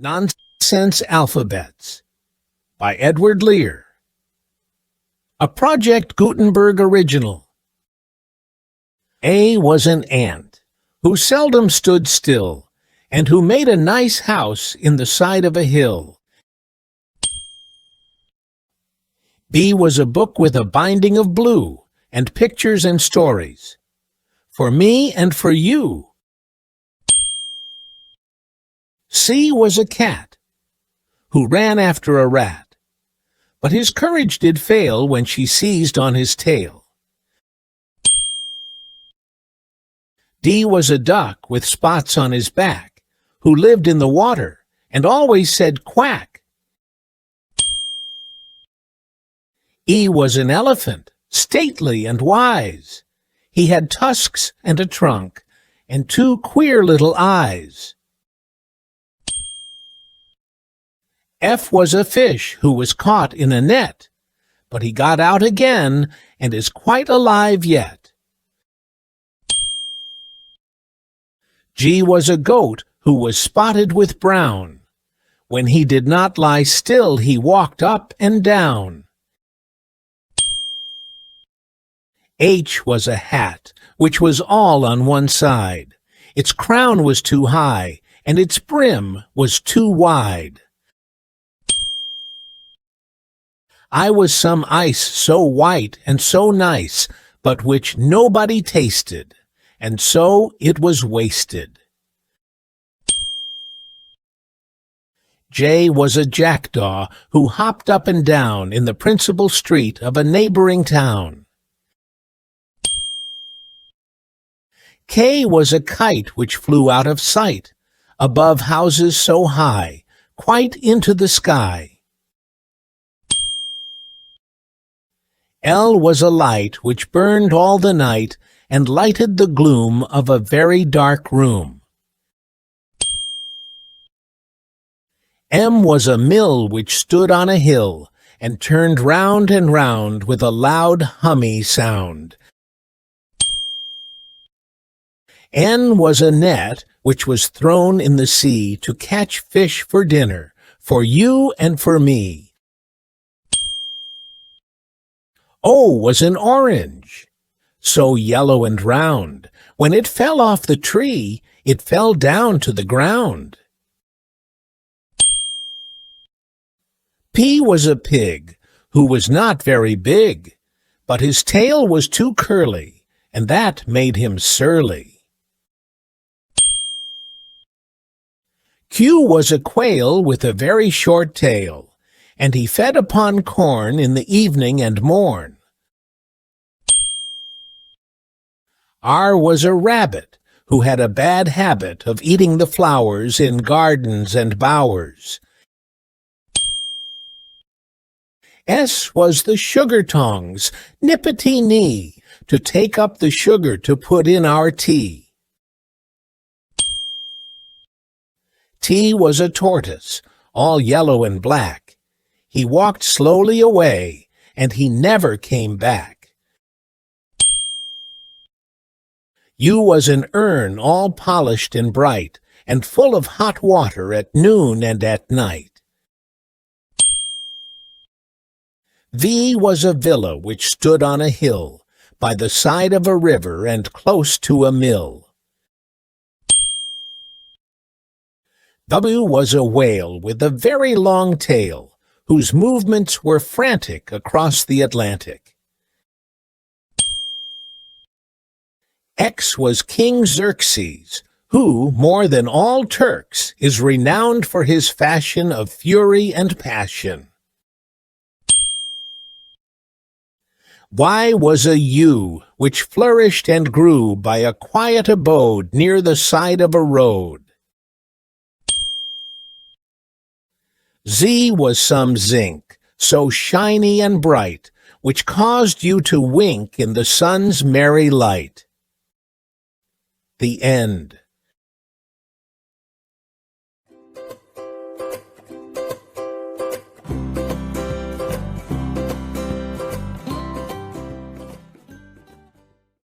Nonsense Alphabets by Edward Lear. A Project Gutenberg original. A was an ant who seldom stood still, and who made a nice house in the side of a hill. B was a book with a binding of blue, and pictures and stories, for me and for you. C was a cat, who ran after a rat, but his courage did fail when she seized on his tail. D was a duck with spots on his back, who lived in the water and always said quack. E was an elephant, stately and wise. He had tusks and a trunk, and two queer little eyes. F was a fish who was caught in a net, but he got out again and is quite alive yet. G was a goat who was spotted with brown. When he did not lie still, he walked up and down. H was a hat which was all on one side. Its crown was too high, and its brim was too wide. I was some ice so white and so nice, but which nobody tasted, and so it was wasted. J was a jackdaw who hopped up and down in the principal street of a neighboring town. K was a kite which flew out of sight, above houses so high, quite into the sky. L was a light which burned all the night and lighted the gloom of a very dark room. M was a mill which stood on a hill and turned round and round with a loud hummy sound. N was a net which was thrown in the sea to catch fish for dinner, for you and for me. O was an orange, so yellow and round. When it fell off the tree, it fell down to the ground. P was a pig, who was not very big, but his tail was too curly, and that made him surly. Q was a quail with a very short tail, and he fed upon corn in the evening and morn. R was a rabbit who had a bad habit of eating the flowers in gardens and bowers. S was the sugar tongs, nippity-nee, to take up the sugar to put in our tea. T was a tortoise, all yellow and black. He walked slowly away, and he never came back. U was an urn all polished and bright, and full of hot water at noon and at night. V was a villa which stood on a hill, by the side of a river and close to a mill. W was a whale with a very long tail, whose movements were frantic across the Atlantic. X was King Xerxes, who, more than all Turks, is renowned for his fashion of fury and passion. Y was a yew, which flourished and grew by a quiet abode near the side of a road. Z was some zinc, so shiny and bright, which caused you to wink in the sun's merry light. The end.